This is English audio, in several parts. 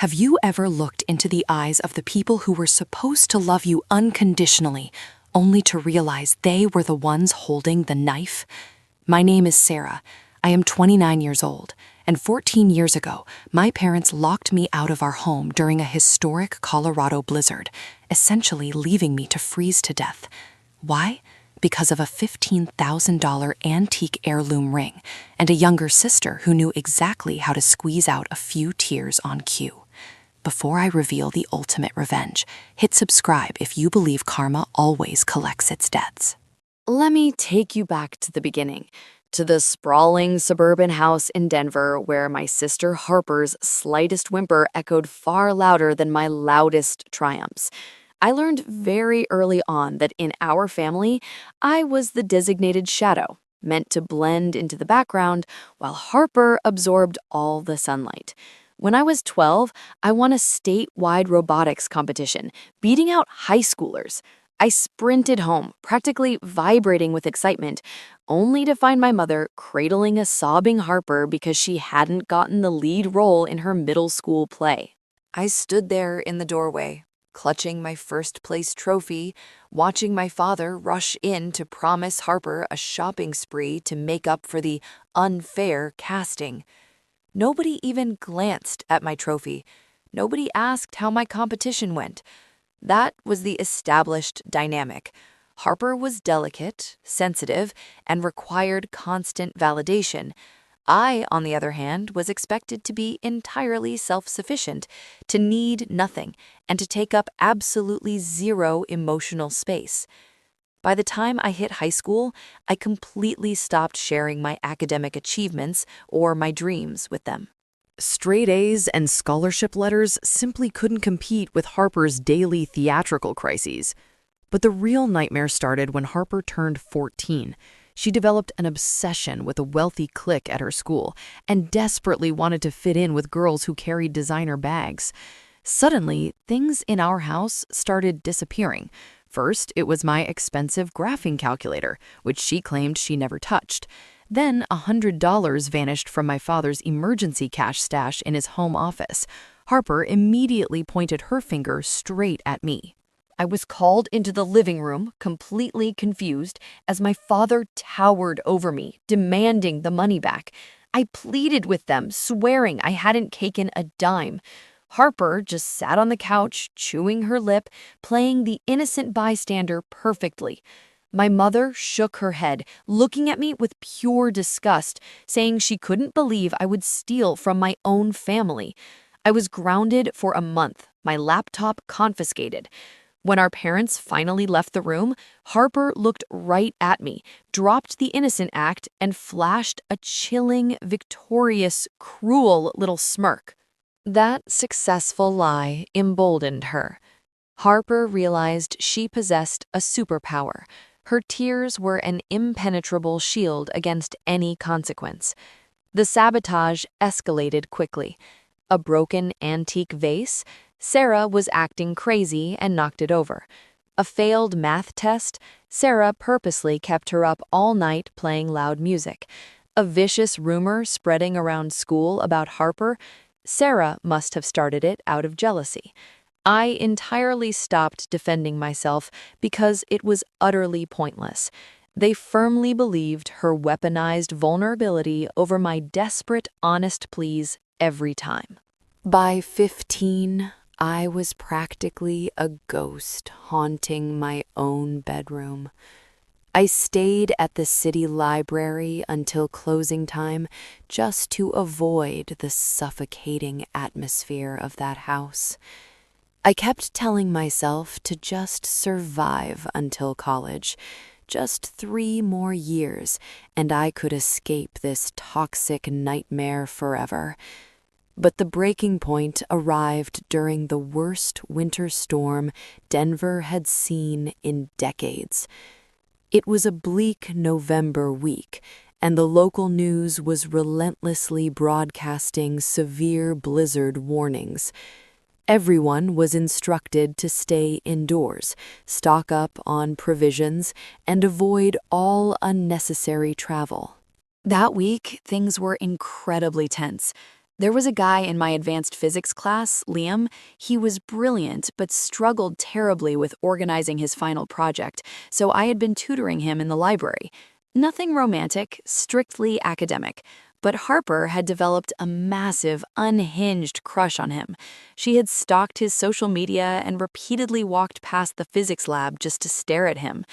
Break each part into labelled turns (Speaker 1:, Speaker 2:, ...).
Speaker 1: Have you ever looked into the eyes of the people who were supposed to love you unconditionally, only to realize they were the ones holding the knife? My name is Sarah. I am 29 years old, and 14 years ago, my parents locked me out of our home during a historic Colorado blizzard, essentially leaving me to freeze to death. Why? Because of a $15,000 antique heirloom ring and a younger sister who knew exactly how to squeeze out a few tears on cue. Before I reveal the ultimate revenge, hit subscribe if you believe karma always collects its debts.
Speaker 2: Let me take you back to the beginning, to the sprawling suburban house in Denver where my sister Harper's slightest whimper echoed far louder than my loudest triumphs. I learned very early on that in our family, I was the designated shadow, meant to blend into the background while Harper absorbed all the sunlight. When I was 12, I won a statewide robotics competition, beating out high schoolers. I sprinted home, practically vibrating with excitement, only to find my mother cradling a sobbing Harper because she hadn't gotten the lead role in her middle school play. I stood there in the doorway, clutching my first-place trophy, watching my father rush in to promise Harper a shopping spree to make up for the unfair casting. Nobody even glanced at my trophy. Nobody asked how my competition went. That was the established dynamic. Harper was delicate, sensitive, and required constant validation. I, on the other hand, was expected to be entirely self-sufficient, to need nothing, and to take up absolutely zero emotional space. By the time I hit high school, I completely stopped sharing my academic achievements or my dreams with them.
Speaker 1: Straight A's and scholarship letters simply couldn't compete with Harper's daily theatrical crises. But the real nightmare started when Harper turned 14. She developed an obsession with a wealthy clique at her school and desperately wanted to fit in with girls who carried designer bags. Suddenly, things in our house started disappearing. First, it was my expensive graphing calculator, which she claimed she never touched. Then, $100 vanished from my father's emergency cash stash in his home office. Harper immediately pointed her finger straight at me. I was called into the living room, completely confused, as my father towered over me, demanding the money back. I pleaded with them, swearing I hadn't taken a dime. Harper just sat on the couch, chewing her lip, playing the innocent bystander perfectly. My mother shook her head, looking at me with pure disgust, saying she couldn't believe I would steal from my own family. I was grounded for a month, my laptop confiscated. When our parents finally left the room, Harper looked right at me, dropped the innocent act, and flashed a chilling, victorious, cruel little smirk. That successful lie emboldened her. Harper realized she possessed a superpower. Her tears were an impenetrable shield against any consequence. The sabotage escalated quickly. A broken antique vase? Sarah was acting crazy and knocked it over. A failed math test? Sarah purposely kept her up all night playing loud music. A vicious rumor spreading around school about Harper? Sarah must have started it out of jealousy. I entirely stopped defending myself because it was utterly pointless. They firmly believed her weaponized vulnerability over my desperate, honest pleas every time. By 15, I was practically a ghost haunting my own bedroom. I stayed at the city library until closing time just to avoid the suffocating atmosphere of that house. I kept telling myself to just survive until college. Just 3 more years, and I could escape this toxic nightmare forever. But the breaking point arrived during the worst winter storm Denver had seen in decades. It was a bleak November week, and the local news was relentlessly broadcasting severe blizzard warnings. Everyone was instructed to stay indoors, stock up on provisions, and avoid all unnecessary travel. That week, things were incredibly tense.
Speaker 2: There was a guy in my advanced physics class, Liam. He was brilliant, but struggled terribly with organizing his final project, so I had been tutoring him in the library. Nothing romantic, strictly academic. But Harper had developed a massive, unhinged crush on him. She had stalked his social media and repeatedly walked past the physics lab just to stare at him.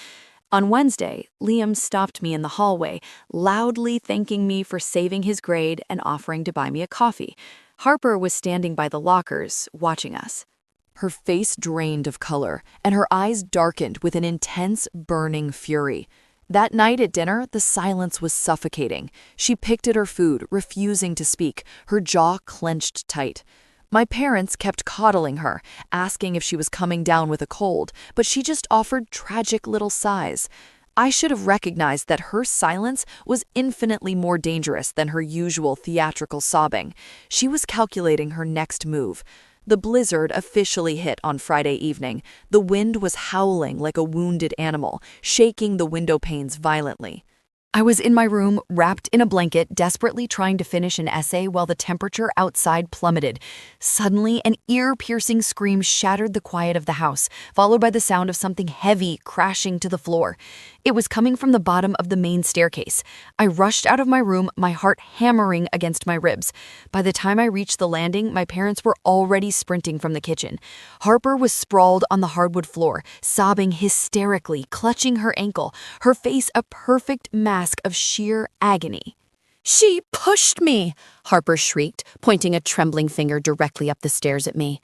Speaker 2: On Wednesday, Liam stopped me in the hallway, loudly thanking me for saving his grade and offering to buy me a coffee. Harper was standing by the lockers, watching us.
Speaker 1: Her face drained of color, and her eyes darkened with an intense, burning fury. That night at dinner, the silence was suffocating. She picked at her food, refusing to speak, her jaw clenched tight. My parents kept coddling her, asking if she was coming down with a cold, but she just offered tragic little sighs. I should have recognized that her silence was infinitely more dangerous than her usual theatrical sobbing. She was calculating her next move. The blizzard officially hit on Friday evening. The wind was howling like a wounded animal, shaking the window panes violently. I was in my room, wrapped in a blanket, desperately trying to finish an essay while the temperature outside plummeted. Suddenly, an ear-piercing scream shattered the quiet of the house, followed by the sound of something heavy crashing to the floor. It was coming from the bottom of the main staircase. I rushed out of my room, my heart hammering against my ribs. By the time I reached the landing, my parents were already sprinting from the kitchen. Harper was sprawled on the hardwood floor, sobbing hysterically, clutching her ankle, her face a perfect mask of sheer agony.
Speaker 2: "She pushed me," Harper shrieked, pointing a trembling finger directly up the stairs at me.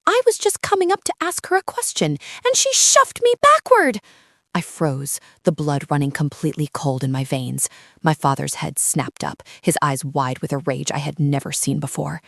Speaker 2: "I was just coming up to ask her a question, and she shoved me backward." I froze, the blood running completely cold in my veins. My father's head snapped up, his eyes wide with a rage I had never seen before.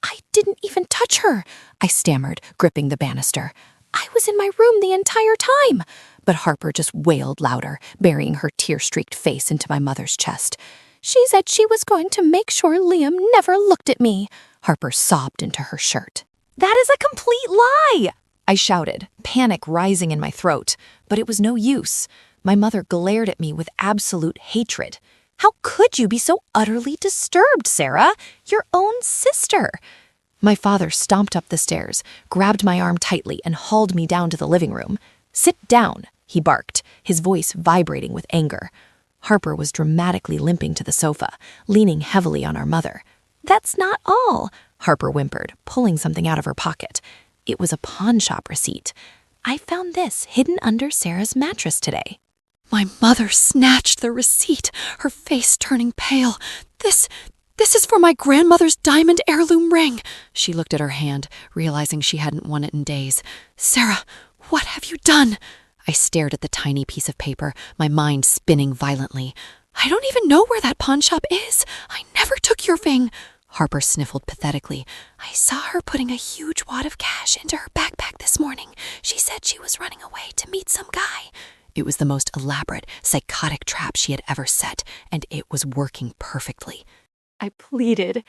Speaker 2: "I didn't even touch her," I stammered, gripping the banister. "I was in my room the entire time." But Harper just wailed louder, burying her tear-streaked face into my mother's chest. "She said she was going to make sure Liam never looked at me." Harper sobbed into her shirt.
Speaker 1: "That is a complete lie!" I shouted, panic rising in my throat. But it was no use. My mother glared at me with absolute hatred. "How could you be so utterly disturbed, Sarah? Your own sister!" My father stomped up the stairs, grabbed my arm tightly, and hauled me down to the living room. "Sit down," he barked, his voice vibrating with anger. Harper was dramatically limping to the sofa, leaning heavily on our mother. "That's not all," Harper whimpered, pulling something out of her pocket. It was a pawn shop receipt. "I found this hidden under Sarah's mattress today." My mother snatched the receipt, her face turning pale. This is for my grandmother's diamond heirloom ring." She looked at her hand, realizing she hadn't won it in days. "Sarah, what have you done?" I stared at the tiny piece of paper, my mind spinning violently. "I don't even know where that pawn shop is. I never took your ring." Harper sniffled pathetically. "I saw her putting a huge wad of cash into her backpack this morning. She said she was running away to meet some guy." It was the most elaborate, psychotic trap she had ever set, and it was working perfectly. I pleaded,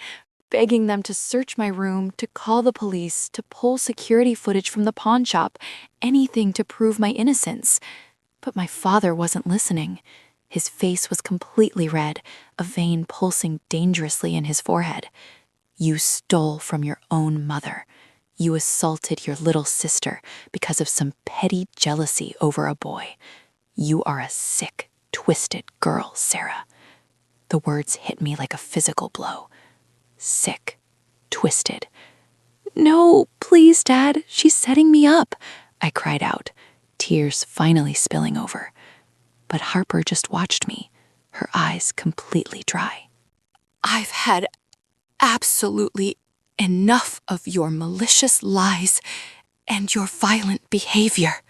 Speaker 1: begging them to search my room, to call the police, to pull security footage from the pawn shop, anything to prove my innocence. But my father wasn't listening. His face was completely red, a vein pulsing dangerously in his forehead. "You stole from your own mother. You assaulted your little sister because of some petty jealousy over a boy. You are a sick, twisted girl, Sarah." The words hit me like a physical blow. Sick, twisted. "No, please, Dad, she's setting me up," I cried out, tears finally spilling over. But Harper just watched me, her eyes completely dry. "I've had absolutely enough of your malicious lies and your violent behavior,"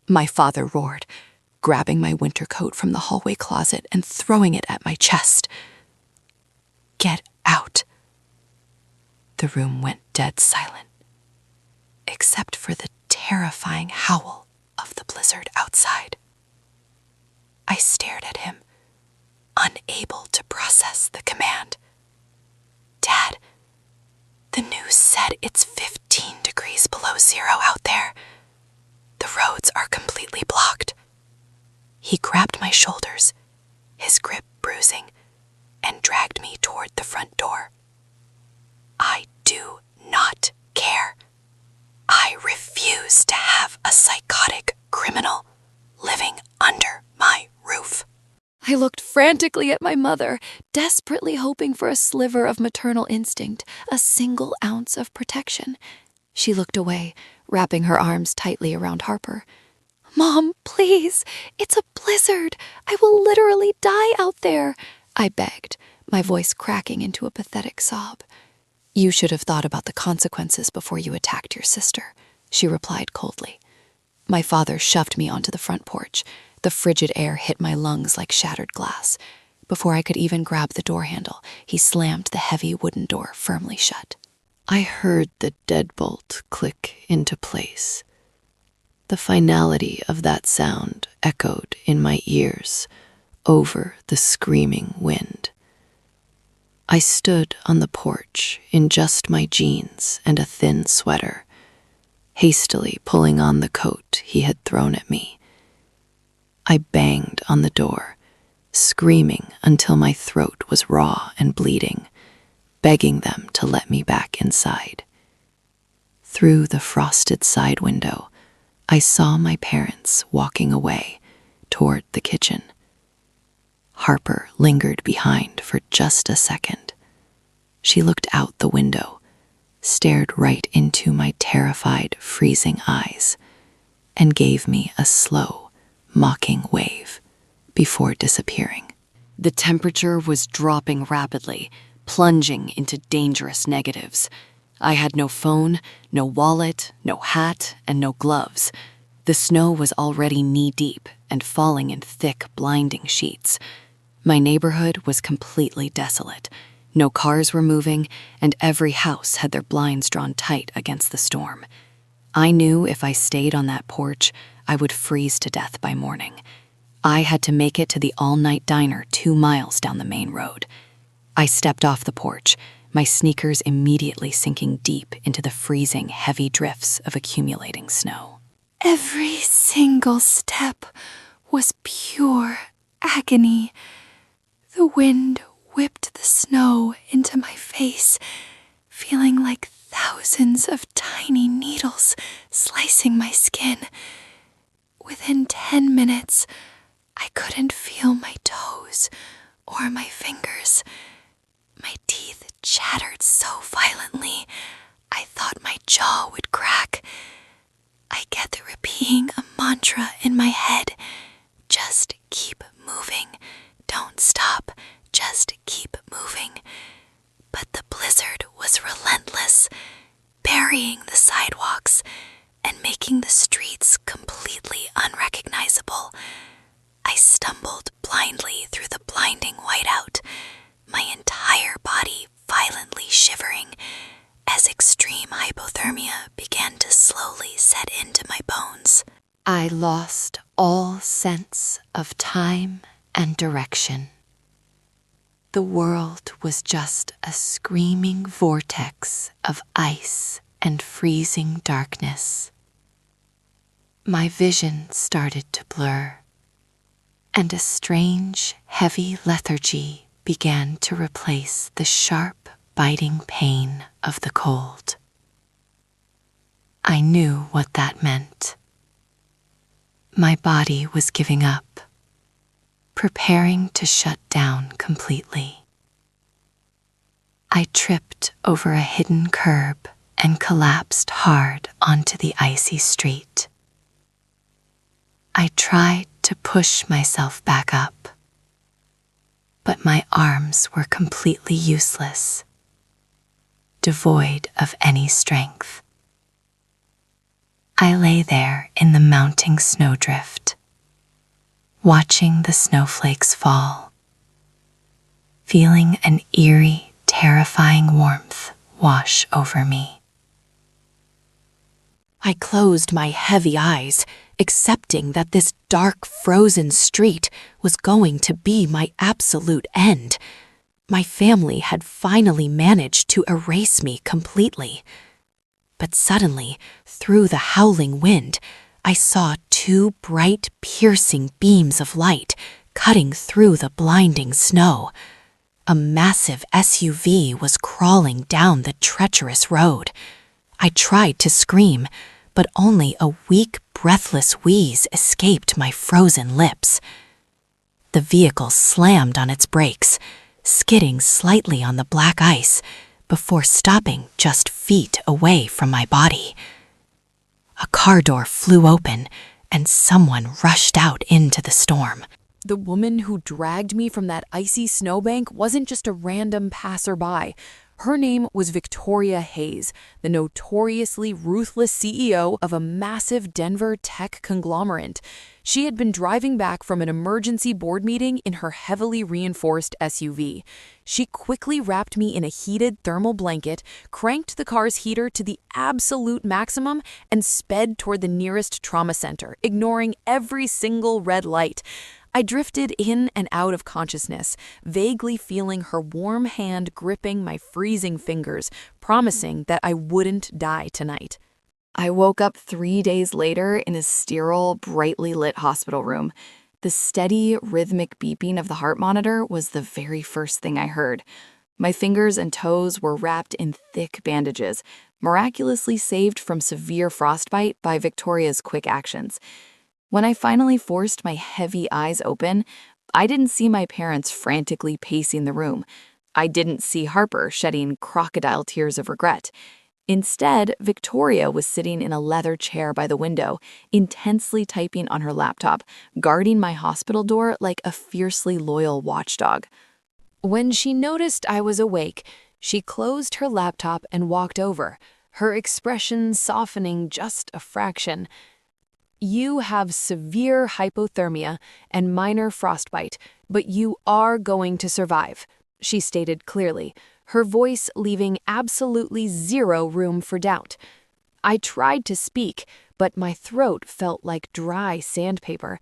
Speaker 1: my father roared, grabbing my winter coat from the hallway closet and throwing it at my chest. "Get out." The room went dead silent, except for the terrifying howl of the blizzard outside. I stared at him, unable to process the command. "Dad, the news said it's 15 degrees below zero out there. The roads are completely blocked." He grabbed my shoulders, his grip bruising, and dragged me toward the front door.
Speaker 2: I do not care. I refuse to have a psychotic criminal living under my roof. I looked frantically at my mother, desperately hoping for a sliver of maternal instinct, a single ounce of protection. She looked away, wrapping her arms tightly around Harper. "Mom, please, it's a blizzard. I will literally die out there," I begged, my voice cracking into a pathetic sob. "You should have thought about the consequences before you attacked your sister," she replied coldly. My father shoved me onto the front porch. The frigid air hit my lungs like shattered glass. Before I could even grab the door handle, he slammed the heavy wooden door firmly shut. I heard the deadbolt click into place. The finality of that sound echoed in my ears over the screaming wind. I stood on the porch in just my jeans and a thin sweater, hastily pulling on the coat he had thrown at me. I banged on the door, screaming until my throat was raw and bleeding, begging them to let me back inside. Through the frosted side window, I saw my parents walking away toward the kitchen. Harper lingered behind for just a second. She looked out the window, stared right into my terrified, freezing eyes, and gave me a slow, mocking wave before disappearing. The temperature was dropping rapidly, plunging into dangerous negatives. I had no phone, no wallet, no hat, and no gloves. The snow was already knee-deep and falling in thick, blinding sheets. My neighborhood was completely desolate. No cars were moving, and every house had their blinds drawn tight against the storm. I knew if I stayed on that porch, I would freeze to death by morning. I had to make it to the all-night diner 2 miles down the main road. I stepped off the porch, my sneakers immediately sinking deep into the freezing, heavy drifts of accumulating snow. Every single step was pure agony. The wind whipped the snow into my face, feeling like thousands of tiny needles slicing my skin. Within 10 minutes, I couldn't feel my toes or my fingers. My teeth chattered so violently, I thought my jaw would crack. I kept repeating a mantra in my head. Just keep moving. Don't stop. Just keep moving. But the blizzard was relentless, burying the sidewalks and making the streets completely unrecognizable. I stumbled blindly through the blinding whiteout, my entire body violently shivering as extreme hypothermia began to slowly set into my bones. I lost all sense of time and direction. The world was just a screaming vortex of ice and freezing darkness. My vision started to blur, and a strange, heavy lethargy began to replace the sharp, biting pain of the cold. I knew what that meant. My body was giving up, preparing to shut down completely. I tripped over a hidden curb and collapsed hard onto the icy street. I tried to push myself back up, but my arms were completely useless, devoid of any strength. I lay there in the mounting snowdrift, watching the snowflakes fall, feeling an eerie, terrifying warmth wash over me. I closed my heavy eyes, accepting that this dark, frozen street was going to be my absolute end. My family had finally managed to erase me completely. But suddenly, through the howling wind, I saw 2 bright, piercing beams of light cutting through the blinding snow.
Speaker 1: A massive SUV was crawling down the treacherous road. I tried to scream, but only a weak, breathless wheeze escaped my frozen lips. The vehicle slammed on its brakes, skidding slightly on the black ice before stopping just feet away from my body. A car door flew open, and someone rushed out into the storm.
Speaker 2: The woman who dragged me from that icy snowbank wasn't just a random passerby. Her name was Victoria Hayes, the notoriously ruthless CEO of a massive Denver tech conglomerate. She had been driving back from an emergency board meeting in her heavily reinforced SUV. She quickly wrapped me in a heated thermal blanket, cranked the car's heater to the absolute maximum, and sped toward the nearest trauma center, ignoring every single red light. I drifted in and out of consciousness, vaguely feeling her warm hand gripping my freezing fingers, promising that I wouldn't die tonight. I woke up 3 days later in a sterile, brightly lit hospital room. The steady, rhythmic beeping of the heart monitor was the very first thing I heard. My fingers and toes were wrapped in thick bandages, miraculously saved from severe frostbite by Victoria's quick actions. When I finally forced my heavy eyes open, I didn't see my parents frantically pacing the room. I didn't see Harper shedding crocodile tears of regret. Instead, Victoria was sitting in a leather chair by the window, intensely typing on her laptop, guarding my hospital door like a fiercely loyal watchdog. When she noticed I was awake, she closed her laptop and walked over, her expression softening just a fraction. "You have severe hypothermia and minor frostbite, but you are going to survive," she stated clearly, her voice leaving absolutely zero room for doubt. I tried to speak, but my throat felt like dry sandpaper.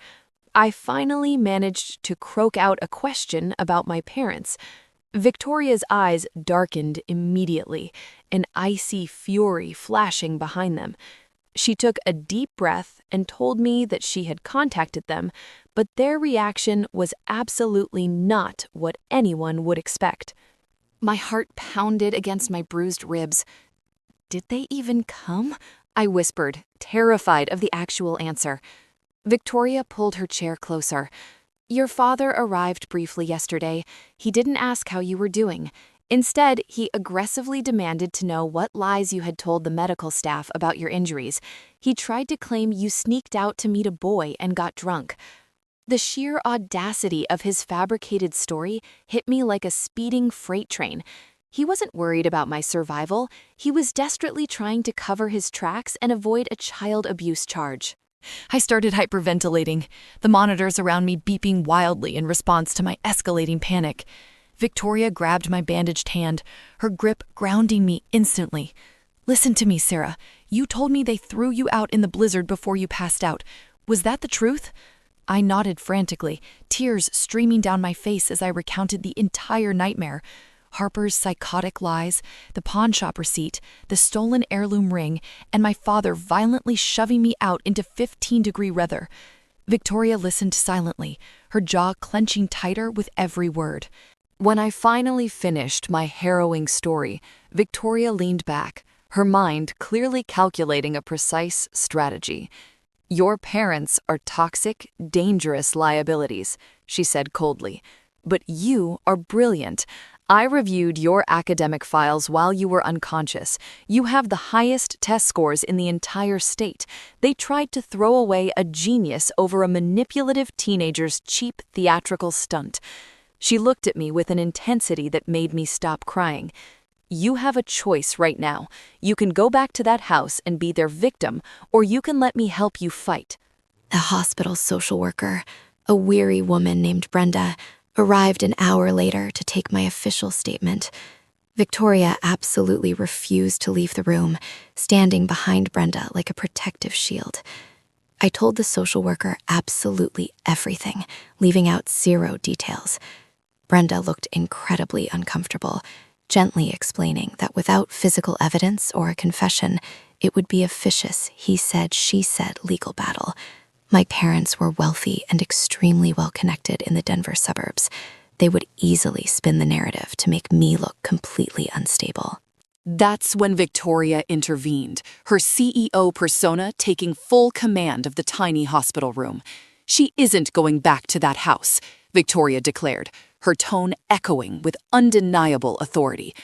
Speaker 2: I finally managed to croak out a question about my parents. Victoria's eyes darkened immediately, an icy fury flashing behind them. She took a deep breath and told me that she had contacted them, but their reaction was absolutely not what anyone would expect. My heart pounded against my bruised ribs. "Did they even come?" I whispered, terrified of the actual answer. Victoria pulled her chair closer. "Your father arrived briefly yesterday. He didn't ask how you were doing. Instead, he aggressively demanded to know what lies you had told the medical staff about your injuries. He tried to claim you sneaked out to meet a boy and got drunk. The sheer audacity of his fabricated story hit me like a speeding freight train. He wasn't worried about my survival. He was desperately trying to cover his tracks and avoid a child abuse charge." I started hyperventilating, the monitors around me beeping wildly in response to my escalating panic. Victoria grabbed my bandaged hand, her grip grounding me instantly. "Listen to me, Sarah. You told me they threw you out in the blizzard before you passed out. Was that the truth?" I nodded frantically, tears streaming down my face as I recounted the entire nightmare. Harper's psychotic lies, the pawnshop receipt, the stolen heirloom ring, and my father violently shoving me out into 15-degree weather. Victoria listened silently, her jaw clenching tighter with every word. When I finally finished my harrowing story, Victoria leaned back, her mind clearly calculating a precise strategy. "Your parents are toxic, dangerous liabilities," she said coldly. "But you are brilliant. I reviewed your academic files while you were unconscious. You have the highest test scores in the entire state. They tried to throw away a genius over a manipulative teenager's cheap theatrical stunt." She looked at me with an intensity that made me stop crying. "You have a choice right now. You can go back to that house and be their victim, or you can let me help you fight."
Speaker 3: A hospital social worker, a weary woman named Brenda, arrived an hour later to take my official statement. Victoria absolutely refused to leave the room, standing behind Brenda like a protective shield. I told the social worker absolutely everything, leaving out zero details. Brenda looked incredibly uncomfortable, gently explaining that without physical evidence or a confession, it would be a vicious he said, she said legal battle. My parents were wealthy and extremely well connected in the Denver suburbs. they would easily spin the narrative to make me look completely unstable.
Speaker 1: That's when Victoria intervened, her CEO persona taking full command of the tiny hospital room. "She isn't going back to that house," Victoria declared, her tone echoing with undeniable authority.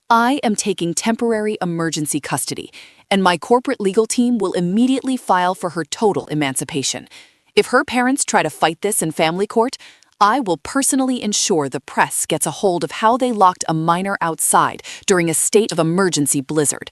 Speaker 1: "I am taking temporary emergency custody, and my corporate legal team will immediately file for her total emancipation. If her parents try to fight this in family court, I will personally ensure the press gets a hold of how they locked a minor outside during a state of emergency blizzard."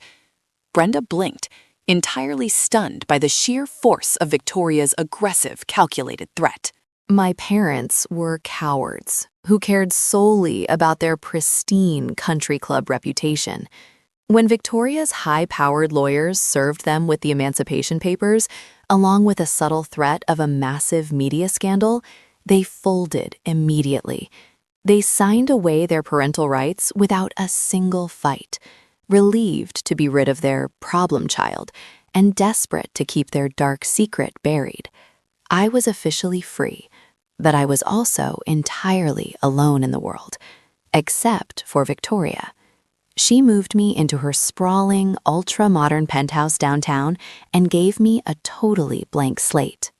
Speaker 1: Brenda blinked, entirely stunned by the sheer force of Victoria's aggressive, calculated threat. My parents were cowards who cared solely about their pristine country club reputation. When Victoria's high-powered lawyers served them with the emancipation papers, along with a subtle threat of a massive media scandal, they folded immediately. They signed away their parental rights without a single fight, relieved to be rid of their problem child and desperate to keep their dark secret buried. I was officially free, but I was also entirely alone in the world, except for Victoria. She moved me into her sprawling, ultra-modern penthouse downtown and gave me a totally blank slate.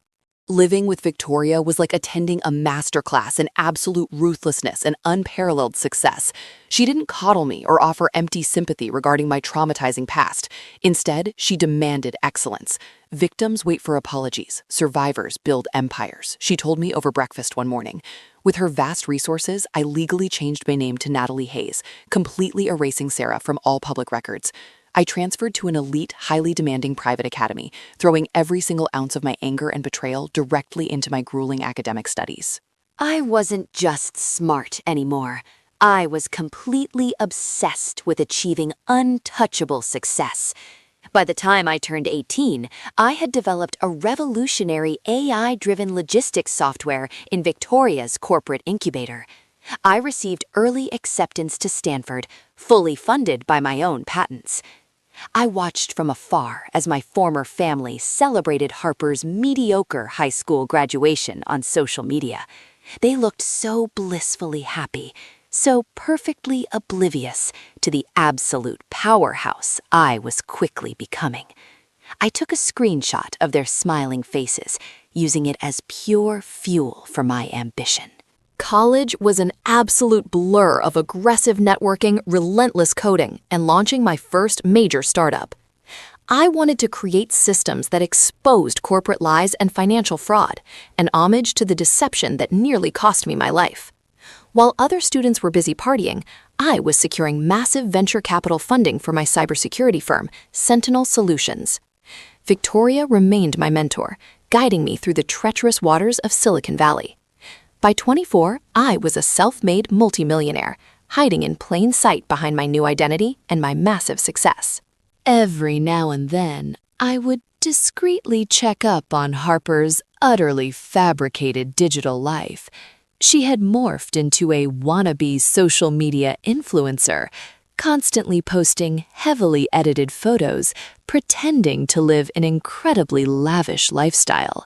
Speaker 1: Living with Victoria was like attending a masterclass in absolute ruthlessness and unparalleled success. She didn't coddle me or offer empty sympathy regarding my traumatizing past. Instead, she demanded excellence. "Victims wait for apologies. Survivors build empires," she told me over breakfast one morning. With her vast resources, I legally changed my name to Natalie Hayes, completely erasing Sarah from all public records. I transferred to an elite, highly demanding private academy, throwing every single ounce of my anger and betrayal directly into my grueling academic studies.
Speaker 2: I wasn't just smart anymore. I was completely obsessed with achieving untouchable success. By the time I turned 18, I had developed a revolutionary AI-driven logistics software in Victoria's corporate incubator. I received early acceptance to Stanford, fully funded by my own patents. I watched from afar as my former family celebrated Harper's mediocre high school graduation on social media. They looked so blissfully happy, so perfectly oblivious to the absolute powerhouse I was quickly becoming. I took a screenshot of their smiling faces, using it as pure fuel for my ambition. College was an absolute blur of aggressive networking, relentless coding, and launching my first major startup. I wanted to create systems that exposed corporate lies and financial fraud, an homage to the deception that nearly cost me my life. While other students were busy partying, I was securing massive venture capital funding for my cybersecurity firm, Sentinel Solutions. Victoria remained my mentor, guiding me through the treacherous waters of Silicon Valley. By 24, I was a self-made multimillionaire, hiding in plain sight behind my new identity and my massive success. Every now and then, I would discreetly check up on Harper's utterly fabricated digital life. She had morphed into a wannabe social media influencer, constantly posting heavily edited photos, pretending to live an incredibly lavish lifestyle.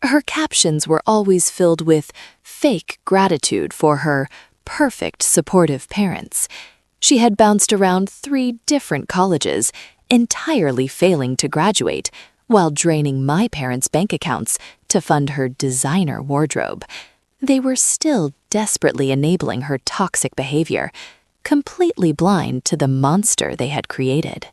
Speaker 2: Her captions were always filled with fake gratitude for her perfect, supportive parents. She had bounced around 3 different colleges, entirely failing to graduate, while draining my parents' bank accounts to fund her designer wardrobe. They were still desperately enabling her toxic behavior, completely blind to the monster they had created.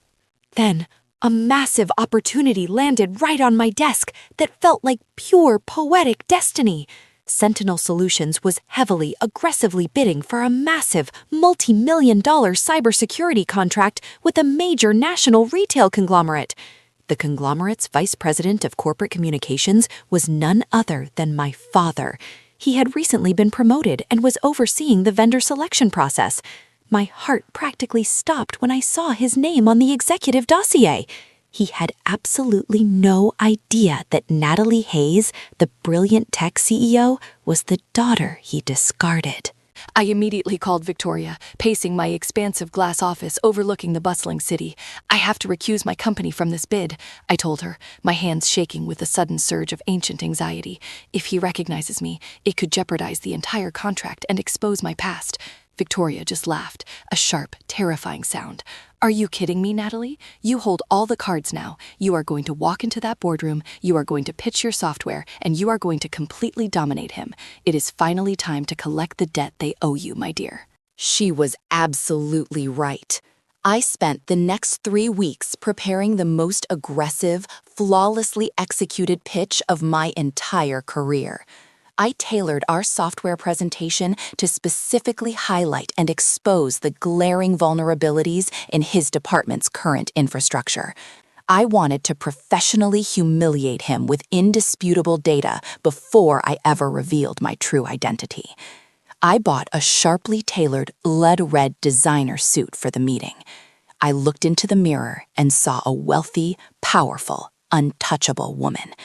Speaker 2: Then, a massive opportunity landed right on my desk that felt like pure poetic destiny. Sentinel Solutions was heavily, aggressively bidding for a massive, multi-million-dollar cybersecurity contract with a major national retail conglomerate. The conglomerate's vice president of corporate communications was none other than my father. He had recently been promoted and was overseeing the vendor selection process. My heart practically stopped when I saw his name on the executive dossier. He had absolutely no idea that Natalie Hayes, the brilliant tech CEO, was the daughter he discarded.
Speaker 4: I immediately called Victoria, pacing my expansive glass office overlooking the bustling city. I have to recuse my company from this bid, I told her, my hands shaking with a sudden surge of ancient anxiety. If he recognizes me, it could jeopardize the entire contract and expose my past. Victoria just laughed, a sharp, terrifying sound. Are you kidding me, Natalie? You hold all the cards now. You are going to walk into that boardroom, you are going to pitch your software, and you are going to completely dominate him. It is finally time to collect the debt they owe you, my dear.
Speaker 2: She was absolutely right. I spent the next 3 weeks preparing the most aggressive, flawlessly executed pitch of my entire career. I tailored our software presentation to specifically highlight and expose the glaring vulnerabilities in his department's current infrastructure. I wanted to professionally humiliate him with indisputable data before I ever revealed my true identity. I bought a sharply tailored lead-red designer suit for the meeting. I looked into the mirror and saw a wealthy, powerful, untouchable woman.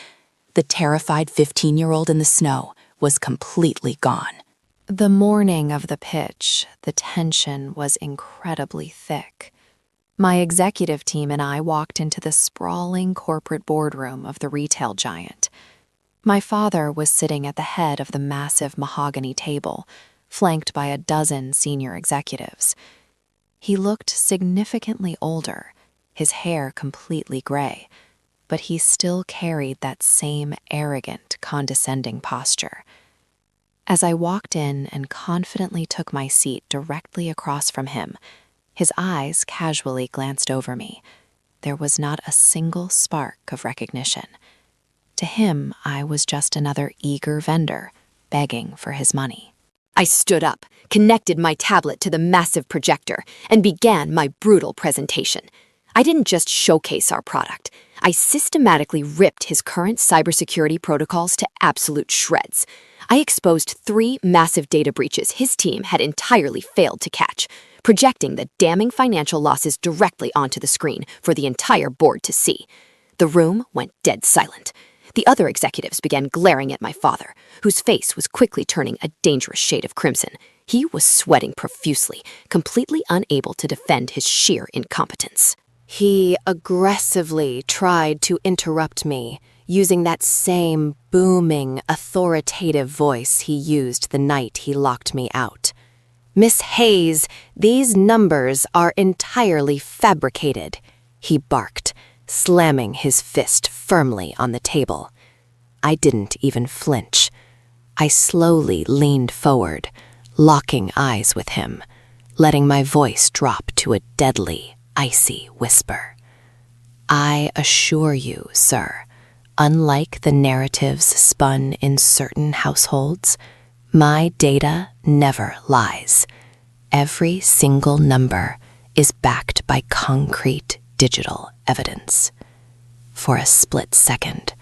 Speaker 2: The terrified 15-year-old in the snow was completely gone.
Speaker 3: The morning of the pitch, the tension was incredibly thick. My executive team and I walked into the sprawling corporate boardroom of the retail giant. My father was sitting at the head of the massive mahogany table, flanked by a dozen senior executives. He looked significantly older, his hair completely gray, but he still carried that same arrogant, condescending posture. As I walked in and confidently took my seat directly across from him, his eyes casually glanced over me. There was not a single spark of recognition. To him, I was just another eager vendor, begging for his money.
Speaker 2: I stood up, connected my tablet to the massive projector, and began my brutal presentation. I didn't just showcase our product. I systematically ripped his current cybersecurity protocols to absolute shreds. I exposed 3 massive data breaches his team had entirely failed to catch, projecting the damning financial losses directly onto the screen for the entire board to see. The room went dead silent. The other executives began glaring at my father, whose face was quickly turning a dangerous shade of crimson. He was sweating profusely, completely unable to defend his sheer incompetence.
Speaker 5: He aggressively tried to interrupt me, using that same booming, authoritative voice he used the night he locked me out. "Miss Hayes, these numbers are entirely fabricated," he barked, slamming his fist firmly on the table. I didn't even flinch. I slowly leaned forward, locking eyes with him, letting my voice drop to a deadly, icy whisper. "I assure you, sir, unlike the narratives spun in certain households, my data never lies. Every single number is backed by concrete digital evidence." For a split second,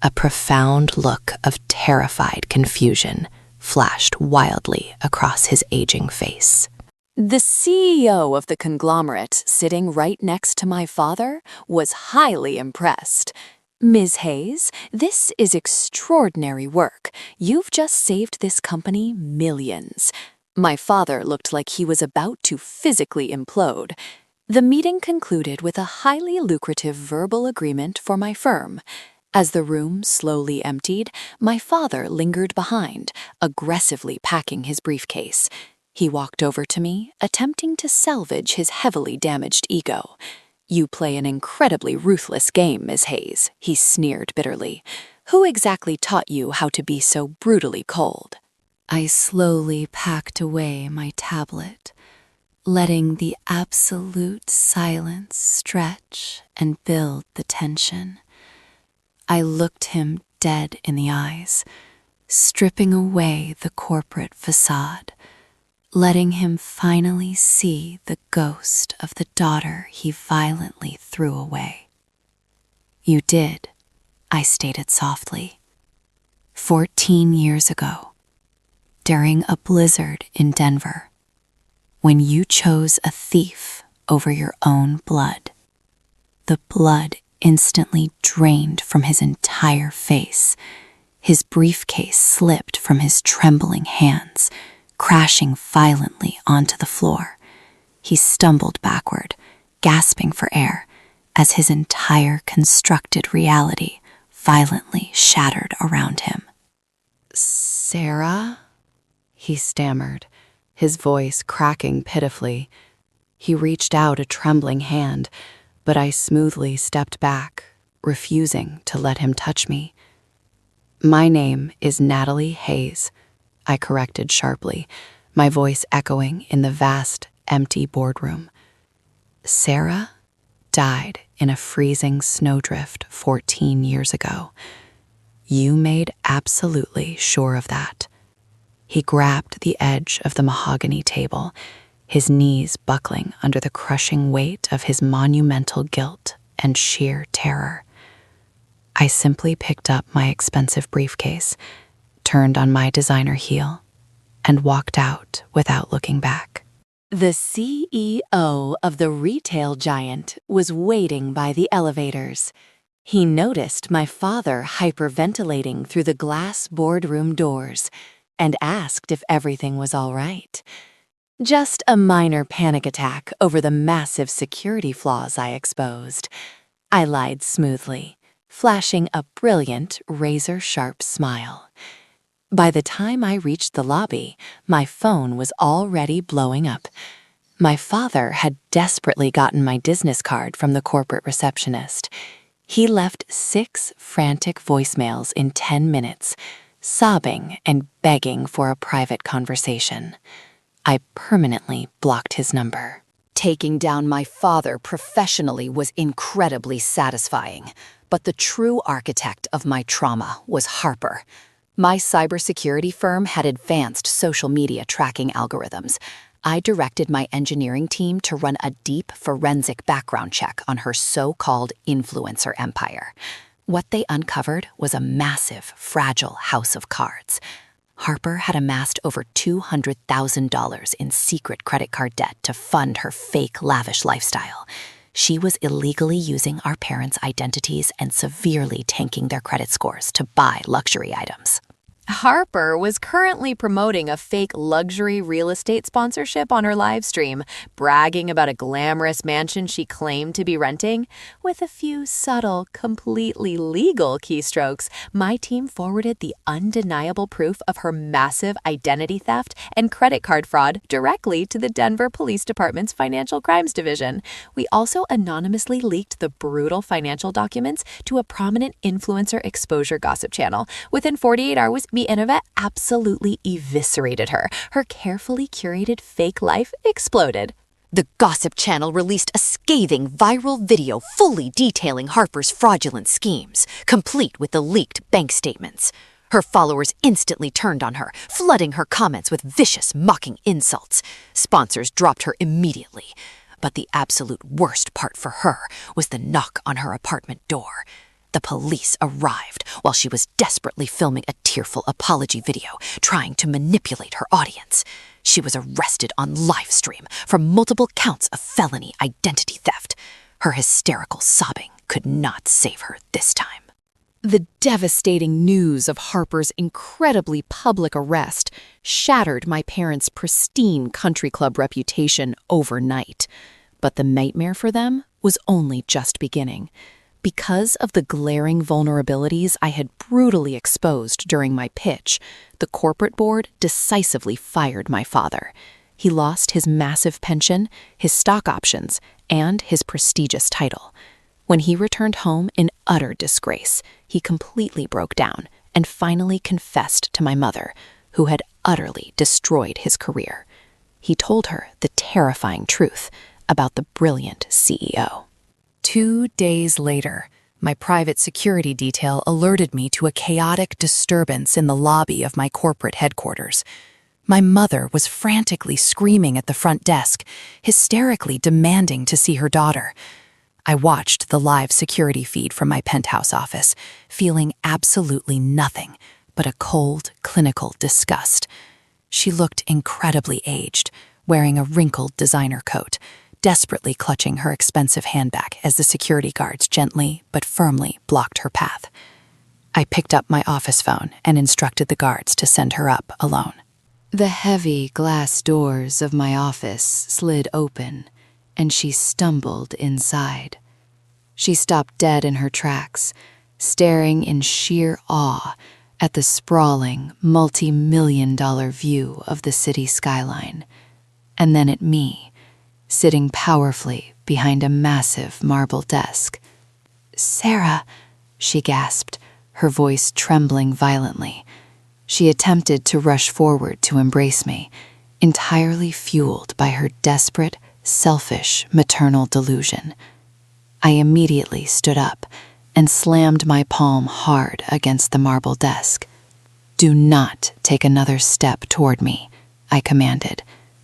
Speaker 5: a profound look of terrified confusion flashed wildly across his aging face.
Speaker 2: The CEO of the conglomerate, sitting right next to my father, was highly impressed. "Ms. Hayes, this is extraordinary work. You've just saved this company millions." My father looked like he was about to physically implode. The meeting concluded with a highly lucrative verbal agreement for my firm. As the room slowly emptied, my father lingered behind, aggressively packing his briefcase. He walked over to me, attempting to salvage his heavily damaged ego. "You play an incredibly ruthless game, Ms. Hayes," he sneered bitterly. "Who exactly taught you how to be so brutally cold?"
Speaker 3: I slowly packed away my tablet, letting the absolute silence stretch and build the tension. I looked him dead in the eyes, stripping away the corporate facade, letting him finally see the ghost of the daughter he violently threw away. "You did," I stated softly. 14 years ago, during a blizzard in Denver, when you chose a thief over your own blood. The blood instantly drained from his entire face. His briefcase slipped from his trembling hands,
Speaker 5: crashing violently onto the floor. He stumbled backward, gasping for air, as his entire constructed reality violently shattered around him.
Speaker 2: "Sarah?" he stammered, his voice cracking pitifully. He reached out a trembling hand, but I smoothly stepped back, refusing to let him touch me. "My name is Natalie Hayes," I corrected sharply, my voice echoing in the vast, empty boardroom. "Sarah died in a freezing snowdrift 14 years ago. You made absolutely sure of that." He grabbed the edge of the mahogany table, his knees buckling under the crushing weight of his monumental guilt and sheer terror. I simply picked up my expensive briefcase, turned on my designer heel, and walked out without looking back. The CEO of the retail giant was waiting by the elevators. He noticed my father hyperventilating through the glass boardroom doors and asked if everything was all right. Just a minor panic attack over the massive security flaws I exposed. I lied smoothly, flashing a brilliant, razor-sharp smile. By the time I reached the lobby, my phone was already blowing up. My father had desperately gotten my business card from the corporate receptionist. He left 6 frantic voicemails in 10 minutes, sobbing and begging for a private conversation. I permanently blocked his number.
Speaker 6: Taking down my father professionally was incredibly satisfying, but the true architect of my trauma was Harper. My cybersecurity firm had advanced social media tracking algorithms. I directed my engineering team to run a deep forensic background check on her so-called influencer empire. What they uncovered was a massive, fragile house of cards. Harper had amassed over $200,000 in secret credit card debt to fund her fake, lavish lifestyle. She was illegally using our parents' identities and severely tanking their credit scores to buy luxury items.
Speaker 7: Harper was currently promoting a fake luxury real estate sponsorship on her live stream, bragging about a glamorous mansion she claimed to be renting. With a few subtle, completely legal keystrokes, my team forwarded the undeniable proof of her massive identity theft and credit card fraud directly to the Denver Police Department's Financial Crimes Division. We also anonymously leaked the brutal financial documents to a prominent influencer exposure gossip channel. Within 48 hours, the internet absolutely eviscerated her. Her carefully curated fake life exploded.
Speaker 8: The gossip channel released a scathing viral video fully detailing Harper's fraudulent schemes, complete with the leaked bank statements. Her followers instantly turned on her, flooding her comments with vicious, mocking insults. Sponsors dropped her immediately. But the absolute worst part for her was the knock on her apartment door. The police arrived while she was desperately filming a tearful apology video, trying to manipulate her audience. She was arrested on live stream for multiple counts of felony identity theft. Her hysterical sobbing could not save her this time.
Speaker 1: The devastating news of Harper's incredibly public arrest shattered my parents' pristine country club reputation overnight. But the nightmare for them was only just beginning. Because of the glaring vulnerabilities I had brutally exposed during my pitch, the corporate board decisively fired my father. He lost his massive pension, his stock options, and his prestigious title. When he returned home in utter disgrace, he completely broke down and finally confessed to my mother, who had utterly destroyed his career. He told her the terrifying truth about the brilliant CEO. 2 days later, my private security detail alerted me to a chaotic disturbance in the lobby of my corporate headquarters. My mother was frantically screaming at the front desk, hysterically demanding to see her daughter. I watched the live security feed from my penthouse office, feeling absolutely nothing but a cold, clinical disgust. She looked incredibly aged, wearing a wrinkled designer coat, desperately clutching her expensive handbag as the security guards gently but firmly blocked her path. I picked up my office phone and instructed the guards to send her up alone.
Speaker 6: The heavy glass doors of my office slid open, and she stumbled inside. She stopped dead in her tracks, staring in sheer awe at the sprawling, multi-million-dollar view of the city skyline, and then at me, sitting powerfully behind a massive marble desk. "Sarah," she gasped, her voice trembling violently. She attempted to rush forward to embrace me, entirely fueled by her desperate, selfish, maternal delusion. I immediately stood up and slammed my palm hard against the marble desk. "Do not take another step toward me," I commanded,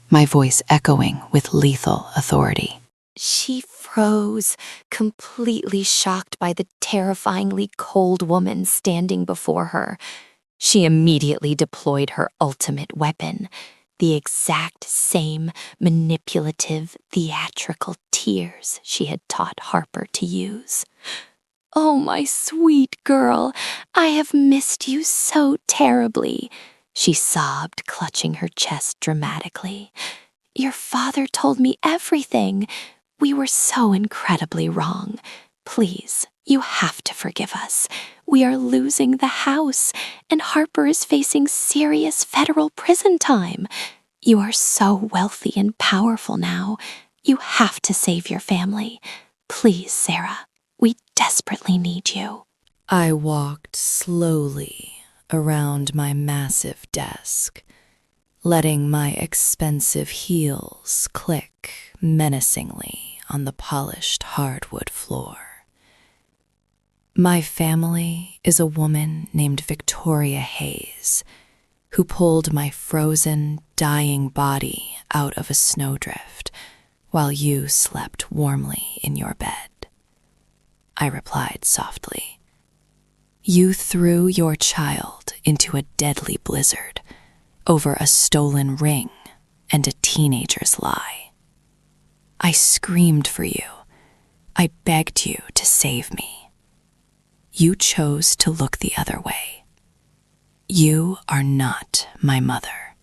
Speaker 6: my voice echoing with lethal authority.
Speaker 3: She froze, completely shocked by the terrifyingly cold woman standing before her. She immediately deployed her ultimate weapon, the exact same manipulative, theatrical tears she had taught Harper to use. "Oh, my sweet girl, I have missed you so terribly," she sobbed, clutching her chest dramatically. "Your father told me everything. We were so incredibly wrong. Please, you have to forgive us. We are losing the house, and Harper is facing serious federal prison time. You are so wealthy and powerful now. You have to save your family. Please, Sarah, we desperately need you."
Speaker 1: I walked slowly around my massive desk, letting my expensive heels click menacingly on the polished hardwood floor. My family is a woman named Victoria Hayes, who pulled my frozen, dying body out of a snowdrift while you slept warmly in your bed. I replied softly. You threw your child into a deadly blizzard over a stolen ring and a teenager's lie. I screamed for you. I begged you to save me. You chose to look the other way. You are not my mother.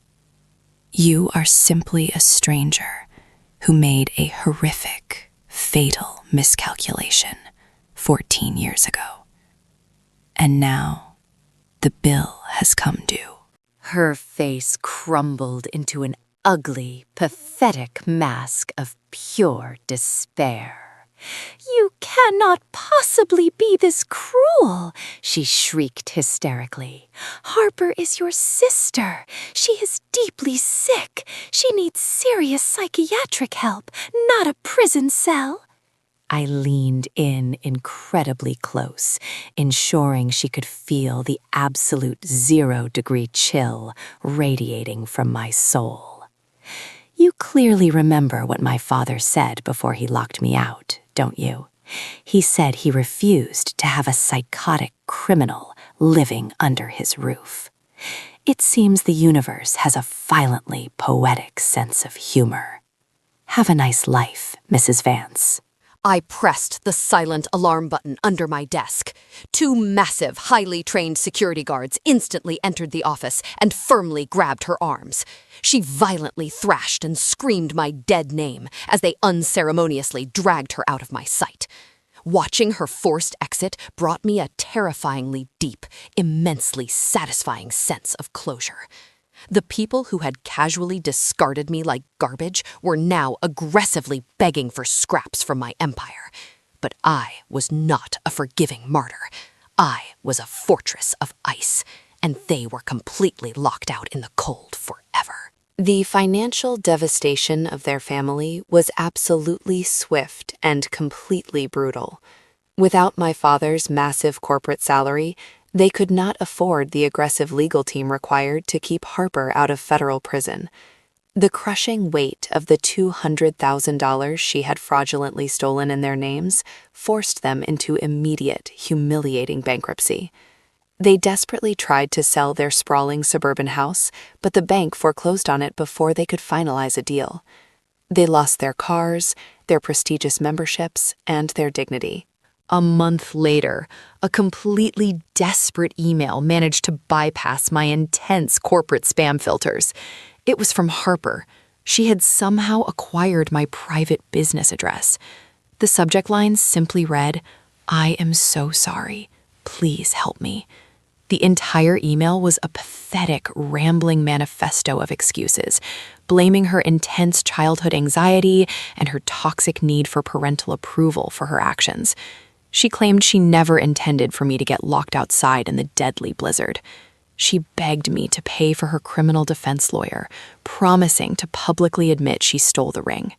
Speaker 1: You are simply a stranger who made a horrific, fatal miscalculation 14 years ago. And now, the bill has come due.
Speaker 8: Her face crumbled into an ugly, pathetic mask of pure despair. "You cannot possibly be this cruel," she shrieked hysterically. "Harper is your sister. She is deeply sick. She needs serious psychiatric help, not a prison cell." I leaned in incredibly close, ensuring she could feel the absolute 0-degree chill radiating from my soul. You clearly remember what my father said before he locked me out, don't you? He said he refused to have a psychotic criminal living under his roof. It seems the universe has a violently poetic sense of humor. Have a nice life, Mrs. Vance.
Speaker 2: I pressed the silent alarm button under my desk. 2 massive, highly trained security guards instantly entered the office and firmly grabbed her arms. She violently thrashed and screamed my dead name as they unceremoniously dragged her out of my sight. Watching her forced exit brought me a terrifyingly deep, immensely satisfying sense of closure. The people who had casually discarded me like garbage were now aggressively begging for scraps from my empire. But I was not a forgiving martyr. I was a fortress of ice, and they were completely locked out in the cold forever. The financial devastation of their family was absolutely swift and completely brutal. Without my father's massive corporate salary, they could not afford the aggressive legal team required to keep Harper out of federal prison. The crushing weight of the $200,000 she had fraudulently stolen in their names forced them into immediate, humiliating bankruptcy. They desperately tried to sell their sprawling suburban house, but the bank foreclosed on it before they could finalize a deal. They lost their cars, their prestigious memberships, and their dignity.
Speaker 1: A month later, a completely desperate email managed to bypass my intense corporate spam filters. It was from Harper. She had somehow acquired my private business address. The subject line simply read, "I am so sorry. Please help me." The entire email was a pathetic, rambling manifesto of excuses, blaming her intense childhood anxiety and her toxic need for parental approval for her actions. She claimed she never intended for me to get locked outside in the deadly blizzard. She begged me to pay for her criminal defense lawyer, promising to publicly admit she stole the ring.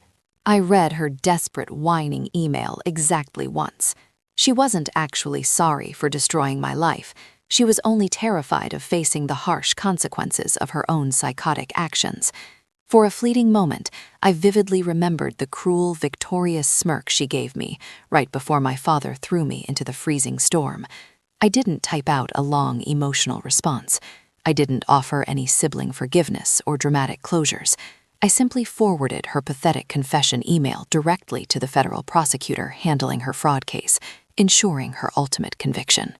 Speaker 6: I read her desperate, whining email exactly once. She wasn't actually sorry for destroying my life. She was only terrified of facing the harsh consequences of her own psychotic actions. For a fleeting moment, I vividly remembered the cruel, victorious smirk she gave me right before my father threw me into the freezing storm. I didn't type out a long, emotional response. I didn't offer any sibling forgiveness or dramatic closures. I simply forwarded her pathetic confession email directly to the federal prosecutor handling her fraud case, ensuring her ultimate conviction.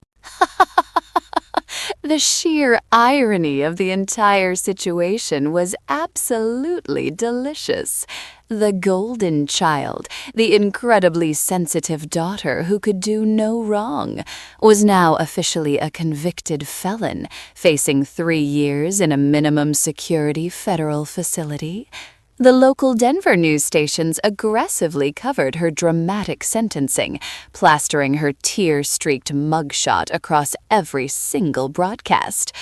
Speaker 2: The sheer irony of the entire situation was absolutely delicious. The golden child, the incredibly sensitive daughter who could do no wrong, was now officially a convicted felon, facing 3 years in a minimum security federal facility. The local Denver news stations aggressively covered her dramatic sentencing, plastering her tear-streaked mugshot across every single broadcast.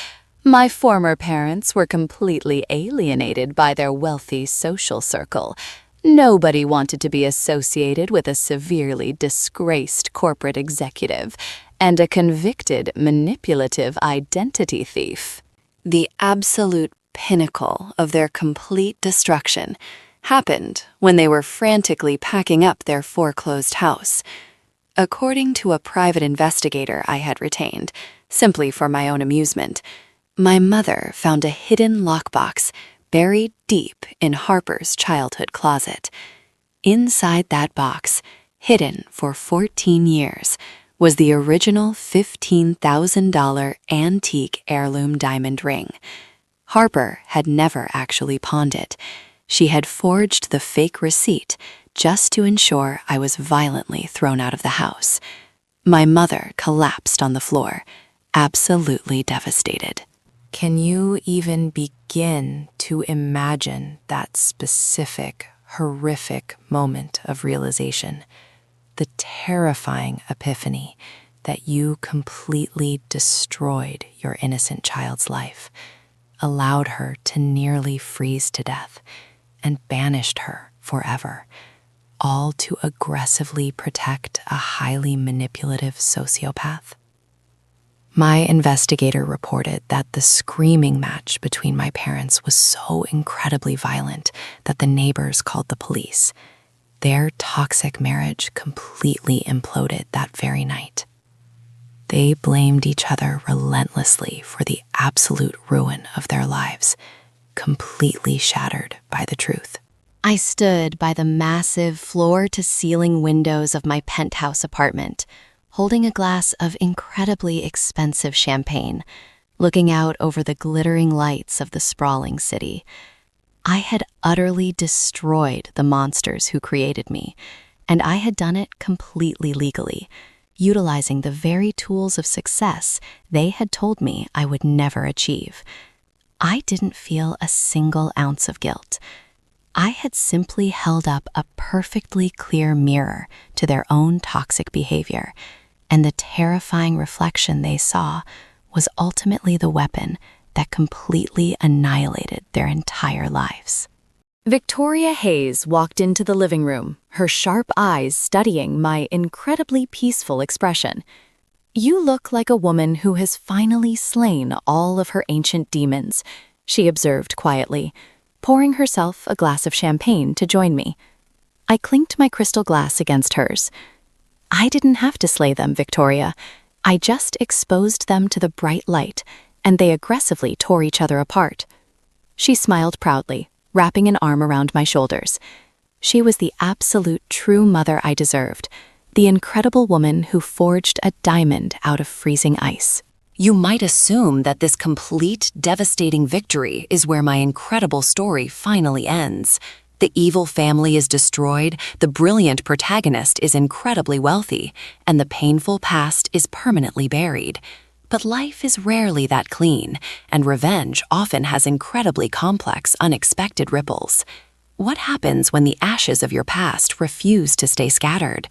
Speaker 2: My former parents were completely alienated by their wealthy social circle. Nobody wanted to be associated with a severely disgraced corporate executive and a convicted, manipulative identity thief.
Speaker 5: The absolute pinnacle of their complete destruction happened when they were frantically packing up their foreclosed house. According to a private investigator I had retained, simply for my own amusement, my mother found a hidden lockbox buried deep in Harper's childhood closet. Inside that box, hidden for 14 years, was the original $15,000 antique heirloom diamond ring. Harper had never actually pawned it. She had forged the fake receipt just to ensure I was violently thrown out of the house. My mother collapsed on the floor, absolutely devastated. Can you even begin to imagine that specific, horrific moment of realization? The terrifying epiphany that you completely destroyed your innocent child's life, allowed her to nearly freeze to death, and banished her forever, all to aggressively protect a highly manipulative sociopath? My investigator reported that the screaming match between my parents was so incredibly violent that the neighbors called the police. Their toxic marriage completely imploded that very night. They blamed each other relentlessly for the absolute ruin of their lives, completely shattered by the truth.
Speaker 3: I stood by the massive floor-to-ceiling windows of my penthouse apartment, holding a glass of incredibly expensive champagne, looking out over the glittering lights of the sprawling city. I had utterly destroyed the monsters who created me, and I had done it completely legally, utilizing the very tools of success they had told me I would never achieve. I didn't feel a single ounce of guilt. I had simply held up a perfectly clear mirror to their own toxic behavior, and the terrifying reflection they saw was ultimately the weapon that completely annihilated their entire lives.
Speaker 2: Victoria Hayes walked into the living room, her sharp eyes studying my incredibly peaceful expression. "You look like a woman who has finally slain all of her ancient demons," she observed quietly, pouring herself a glass of champagne to join me. I clinked my crystal glass against hers. "I didn't have to slay them, Victoria. I just exposed them to the bright light, and they aggressively tore each other apart." She smiled proudly, wrapping an arm around my shoulders. She was the absolute true mother I deserved,
Speaker 3: the incredible woman who forged a diamond out of freezing ice.
Speaker 5: You might assume that this complete, devastating victory is where my incredible story finally ends. The evil family is destroyed, the brilliant protagonist is incredibly wealthy, and the painful past is permanently buried. But life is rarely that clean, and revenge often has incredibly complex, unexpected ripples. What happens when the ashes of your past refuse to stay scattered?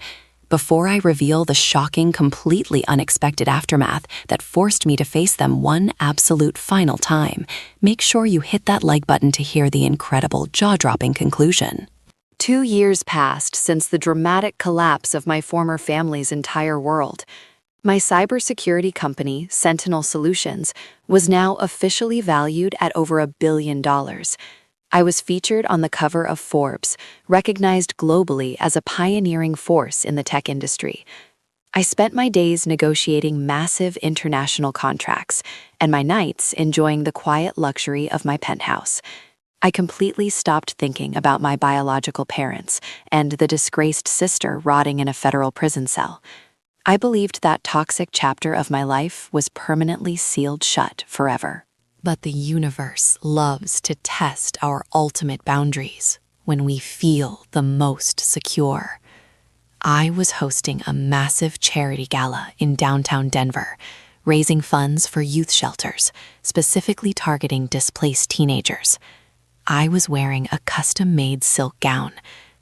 Speaker 5: Before I reveal the shocking, completely unexpected aftermath that forced me to face them one absolute final time, make sure you hit that like button to hear the incredible, jaw-dropping conclusion.
Speaker 2: 2 years passed since the dramatic collapse of my former family's entire world. My cybersecurity company, Sentinel Solutions, was now officially valued at over $1 billion. I was featured on the cover of Forbes, recognized globally as a pioneering force in the tech industry. I spent my days negotiating massive international contracts and my nights enjoying the quiet luxury of my penthouse. I completely stopped thinking about my biological parents and the disgraced sister rotting in a federal prison cell. I believed that toxic chapter of my life was permanently sealed shut forever.
Speaker 3: But the universe loves to test our ultimate boundaries when we feel the most secure. I was hosting a massive charity gala in downtown Denver, raising funds for youth shelters, specifically targeting displaced teenagers. I was wearing a custom-made silk gown,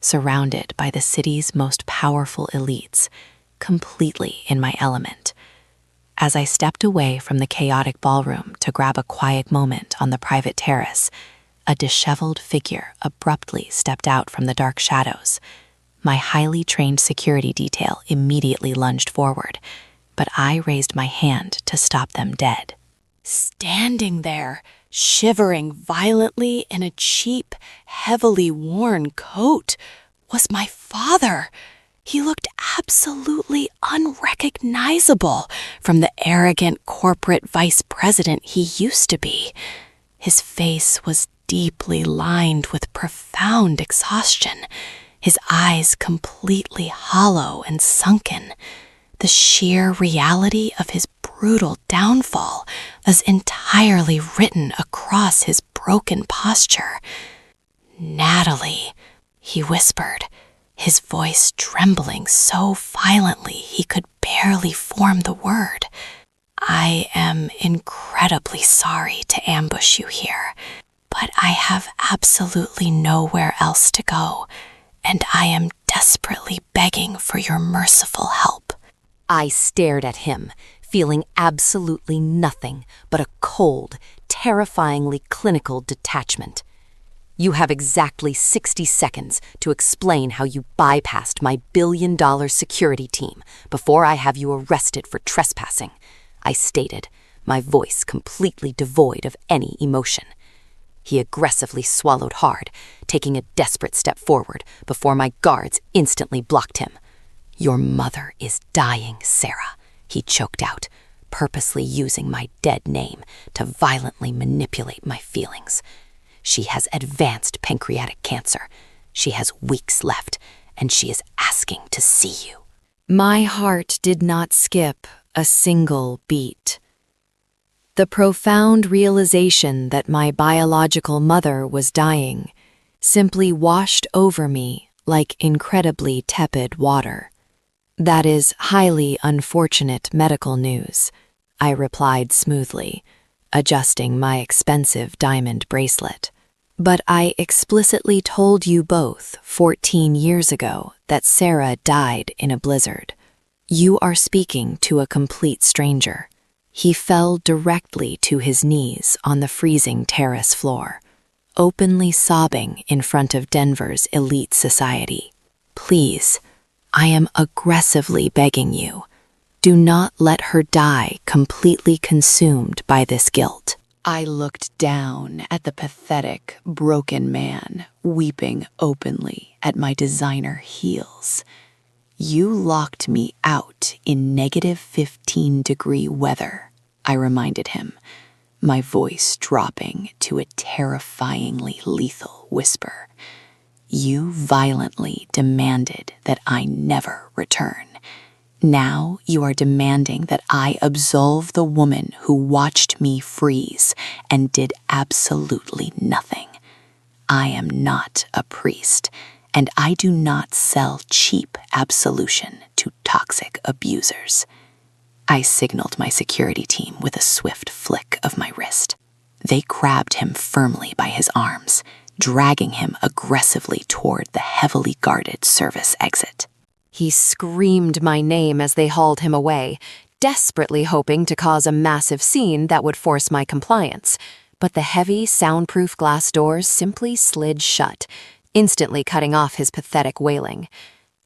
Speaker 3: surrounded by the city's most powerful elites, completely in my element. As I stepped away from the chaotic ballroom to grab a quiet moment on the private terrace, a disheveled figure abruptly stepped out from the dark shadows. My highly trained security detail immediately lunged forward, but I raised my hand to stop them dead.
Speaker 4: Standing there, shivering violently in a cheap, heavily worn coat, was my father. He looked absolutely unrecognizable from the arrogant corporate vice president he used to be. His face was deeply lined with profound exhaustion, his eyes completely hollow and sunken. The sheer reality of his brutal downfall was entirely written across his broken posture. "Natalie," he whispered, his voice trembling so violently he could barely form the word. "I am incredibly sorry to ambush you here, but I have absolutely nowhere else to go, and I am desperately begging for your merciful help."
Speaker 5: I stared at him, feeling absolutely nothing but a cold, terrifyingly clinical detachment. "You have exactly 60 seconds to explain how you bypassed my billion-dollar security team before I have you arrested for trespassing," I stated, my voice completely devoid of any emotion. He aggressively swallowed hard, taking a desperate step forward before my guards instantly blocked him. "Your mother is dying, Sarah," he choked out, purposely using my dead name to violently manipulate my feelings. "She has advanced pancreatic cancer. She has weeks left, and she is asking to see you."
Speaker 2: My heart did not skip a single beat. The profound realization that my biological mother was dying simply washed over me like incredibly tepid water. "That is highly unfortunate medical news," I replied smoothly, adjusting my expensive diamond bracelet. "But I explicitly told you both 14 years ago that Sarah died in a blizzard. You are speaking to a complete stranger." He fell directly to his knees on the freezing terrace floor, openly sobbing in front of Denver's elite society. "Please, I am aggressively begging you. Do not let her die completely consumed by this guilt."
Speaker 4: I looked down at the pathetic, broken man, weeping openly at my designer heels. "You locked me out in -15-degree weather," I reminded him, my voice dropping to a terrifyingly lethal whisper. "You violently demanded that I never return,
Speaker 6: Now you are demanding that I absolve the woman who watched me freeze and did absolutely nothing. I am not a priest, and I do not sell cheap absolution to toxic abusers. I signaled my security team with a swift flick of my wrist. They grabbed him firmly by his arms, dragging him aggressively toward the heavily guarded service exit.
Speaker 5: He screamed my name as they hauled him away, desperately hoping to cause a massive scene that would force my compliance. But the heavy, soundproof glass doors simply slid shut, instantly cutting off his pathetic wailing.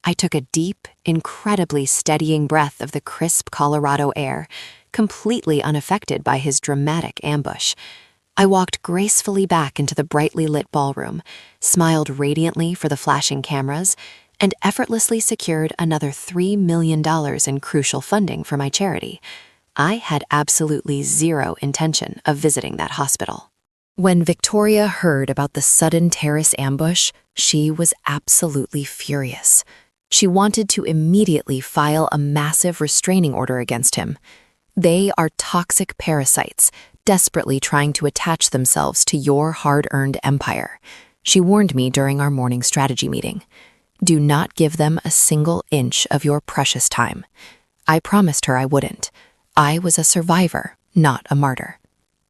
Speaker 5: I took a deep, incredibly steadying breath of the crisp Colorado air, completely unaffected by his dramatic ambush. I walked gracefully back into the brightly lit ballroom, smiled radiantly for the flashing cameras, and effortlessly secured another $3 million in crucial funding for my charity. I had absolutely zero intention of visiting that hospital. When Victoria heard about the sudden terrorist ambush, she was absolutely furious. She wanted to immediately file a massive restraining order against him. They are toxic parasites, desperately trying to attach themselves to your hard-earned empire. She warned me during our morning strategy meeting. Do not give them a single inch of your precious time. I promised her I wouldn't. I was a survivor, not a martyr.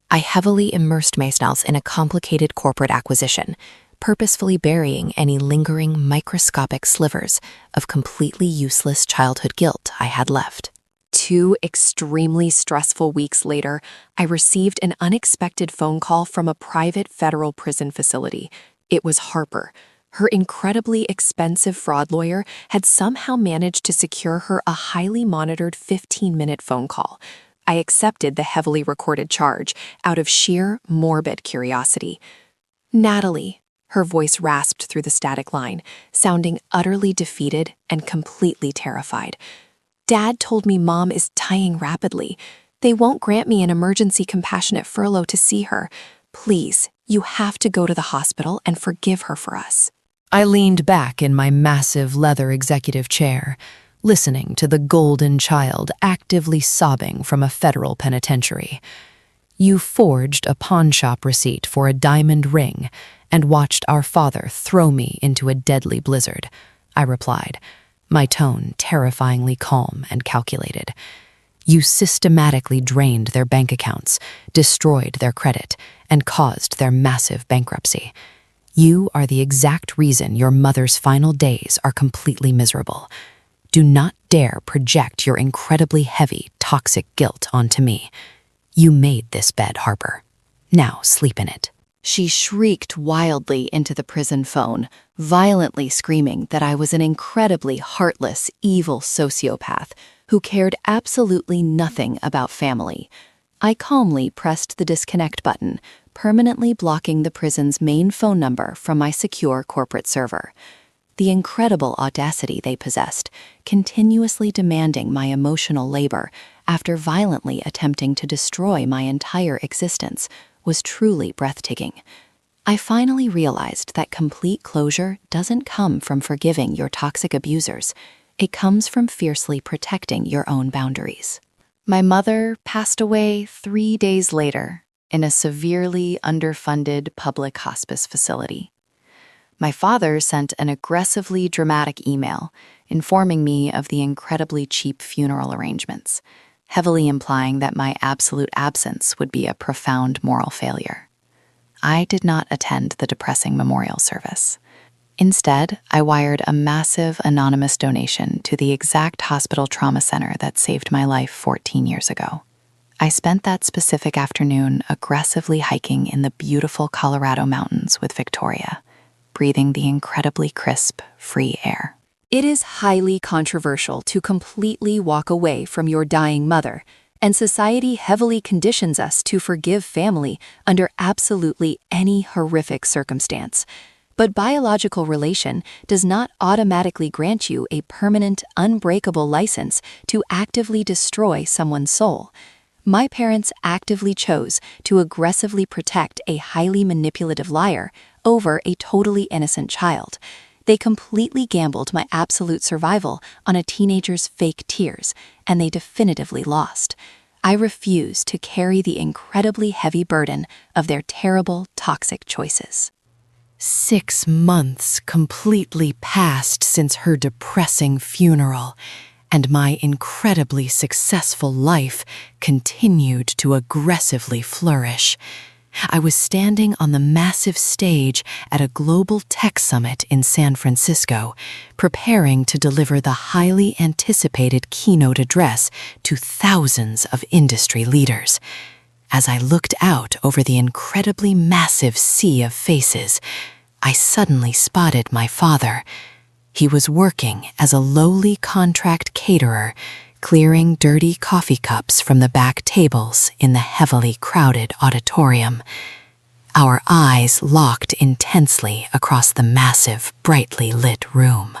Speaker 5: I heavily immersed myself in a complicated corporate acquisition, purposefully burying any lingering microscopic slivers of completely useless childhood guilt I had left.
Speaker 4: 2 extremely stressful weeks later, I received an unexpected phone call from a private federal prison facility. It was Harper. Her incredibly expensive fraud lawyer had somehow managed to secure her a highly monitored 15-minute phone call. I accepted the heavily recorded charge out of sheer morbid curiosity. "Natalie," her voice rasped through the static line, sounding utterly defeated and completely terrified. "Dad told me Mom is dying rapidly. They won't grant me an emergency compassionate furlough to see her. Please, you have to go to the hospital and forgive her for us."
Speaker 1: I leaned back in my massive leather executive chair, listening to the golden child actively sobbing from a federal penitentiary. You forged a pawnshop receipt for a diamond ring and watched our father throw me into a deadly blizzard, I replied, my tone terrifyingly calm and calculated. You systematically drained their bank accounts, destroyed their credit, and caused their massive bankruptcy. You are the exact reason your mother's final days are completely miserable. Do not dare project your incredibly heavy, toxic guilt onto me. You made this bed, Harper. Now sleep in it.
Speaker 6: She shrieked wildly into the prison phone, violently screaming that I was an incredibly heartless, evil sociopath who cared absolutely nothing about family. I calmly pressed the disconnect button, permanently blocking the prison's main phone number from my secure corporate server. The incredible audacity they possessed, continuously demanding my emotional labor after violently attempting to destroy my entire existence, was truly breathtaking. I finally realized that complete closure doesn't come from forgiving your toxic abusers. It comes from fiercely protecting your own boundaries. My mother passed away 3 days later in a severely underfunded public hospice facility. My father sent an aggressively dramatic email informing me of the incredibly cheap funeral arrangements, heavily implying that my absolute absence would be a profound moral failure. I did not attend the depressing memorial service. Instead, I wired a massive anonymous donation to the exact hospital trauma center that saved my life 14 years ago. I spent that specific afternoon aggressively hiking in the beautiful Colorado mountains with Victoria, breathing the incredibly crisp, free air.
Speaker 4: It is highly controversial to completely walk away from your dying mother, and society heavily conditions us to forgive family under absolutely any horrific circumstance. But biological relation does not automatically grant you a permanent, unbreakable license to actively destroy someone's soul. My parents actively chose to aggressively protect a highly manipulative liar over a totally innocent child. They completely gambled my absolute survival on a teenager's fake tears, and they definitively lost. I refuse to carry the incredibly heavy burden of their terrible, toxic choices.
Speaker 1: 6 months completely passed since her depressing funeral, and my incredibly successful life continued to aggressively flourish. I was standing on the massive stage at a global tech summit in San Francisco, preparing to deliver the highly anticipated keynote address to thousands of industry leaders. As I looked out over the incredibly massive sea of faces, I suddenly spotted my father. He was working as a lowly contract caterer, clearing dirty coffee cups from the back tables in the heavily crowded auditorium. Our eyes locked intensely across the massive, brightly lit room.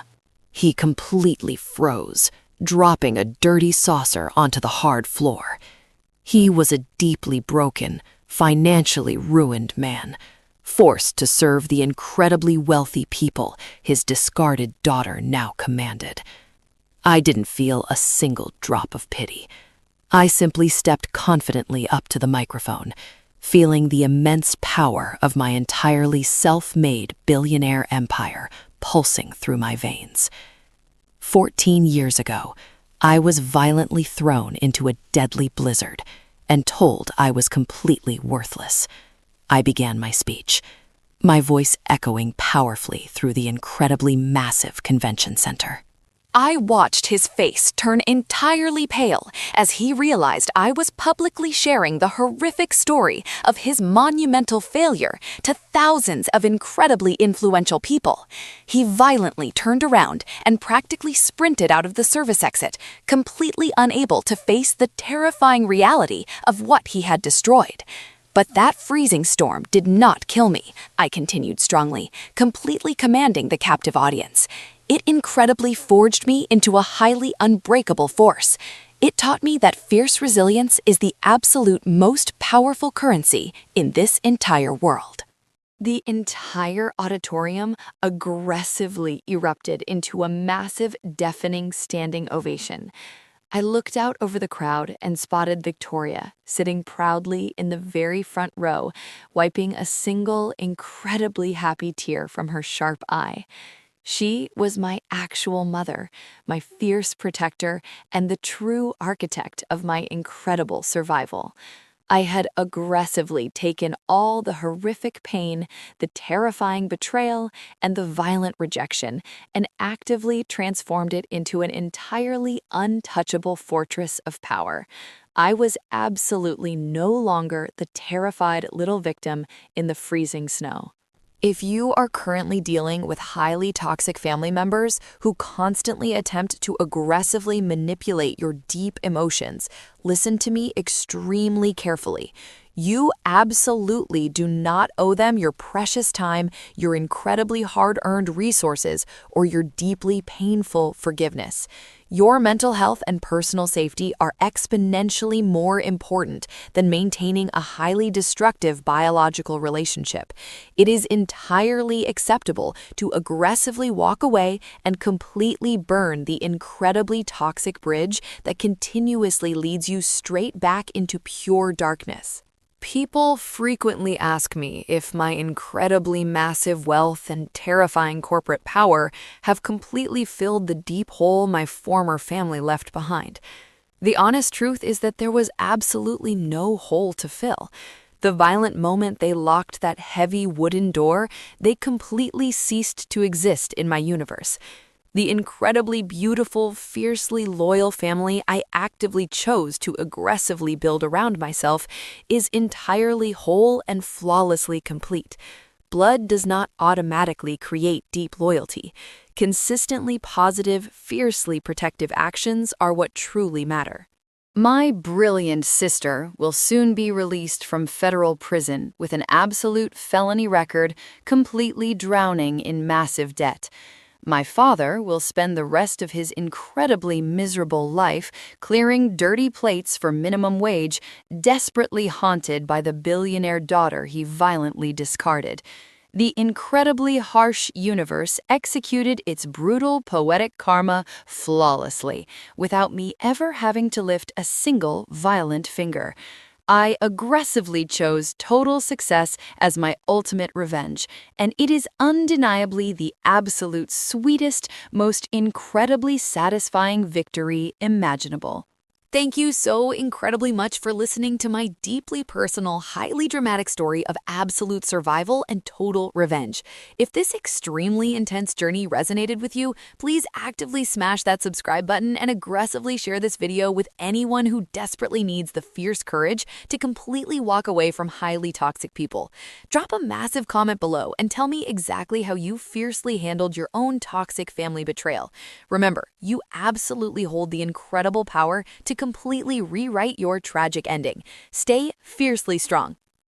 Speaker 2: He completely froze, dropping a dirty saucer onto the hard floor. He was a deeply broken, financially ruined man, forced to serve the incredibly wealthy people his discarded daughter now commanded. I didn't feel a single drop of pity. I simply stepped confidently up to the microphone, feeling the immense power of my entirely self-made billionaire empire pulsing through my veins. 14 years ago, I was violently thrown into a deadly blizzard and told I was completely worthless. I began my speech, my voice echoing powerfully through the incredibly massive convention center.
Speaker 7: I watched his face turn entirely pale as he realized I was publicly sharing the horrific story of his monumental failure to thousands of incredibly influential people. He violently turned around and practically sprinted out of the service exit, completely unable to face the terrifying reality of what he had destroyed. But that freezing storm did not kill me, I continued strongly, completely commanding the captive audience. It incredibly forged me into a highly unbreakable force. It taught me that fierce resilience is the absolute most powerful currency in this entire world. The entire auditorium aggressively erupted into a massive, deafening standing ovation. I looked out over the crowd and spotted Victoria sitting proudly in the very front row, wiping a single, incredibly happy tear from her sharp eye. She was my actual mother, my fierce protector, and the true architect of my incredible survival. I had aggressively taken all the horrific pain, the terrifying betrayal, and the violent rejection, and actively transformed it into an entirely untouchable fortress of power. I was absolutely no longer the terrified little victim in the freezing snow. If you are currently dealing with highly toxic family members who constantly attempt to aggressively manipulate your deep emotions, listen to me extremely carefully. You absolutely do not owe them your precious time, your incredibly hard-earned resources, or your deeply painful forgiveness. Your mental health and personal safety are exponentially more important than maintaining a highly destructive biological relationship. It is entirely acceptable to aggressively walk away and completely burn the incredibly toxic bridge that continuously leads you straight back into pure darkness. People frequently ask me if my incredibly massive wealth and terrifying corporate power have completely filled the deep hole my former family left behind. The honest truth is that there was absolutely no hole to fill. The violent moment they locked that heavy wooden door, they completely ceased to exist in my universe. The incredibly beautiful, fiercely loyal family I actively chose to aggressively build around myself is entirely whole and flawlessly complete. Blood does not automatically create deep loyalty. Consistently positive, fiercely protective actions are what truly matter. My brilliant sister will soon be released from federal prison with an absolute felony record, completely drowning in massive debt. My father will spend the rest of his incredibly miserable life clearing dirty plates for minimum wage, desperately haunted by the billionaire daughter he violently discarded.
Speaker 2: The incredibly harsh universe executed its brutal poetic karma flawlessly, without me ever having to lift a single violent finger. I aggressively chose total success as my ultimate revenge, and it is undeniably the absolute sweetest, most incredibly satisfying victory imaginable.
Speaker 8: Thank you so incredibly much for listening to my deeply personal, highly dramatic story of absolute survival and total revenge. If this extremely intense journey resonated with you, please actively smash that subscribe button and aggressively share this video with anyone who desperately needs the fierce courage to completely walk away from highly toxic people. Drop a massive comment below and tell me exactly how you fiercely handled your own toxic family betrayal. Remember, you absolutely hold the incredible power to completely rewrite your tragic ending. Stay fiercely strong.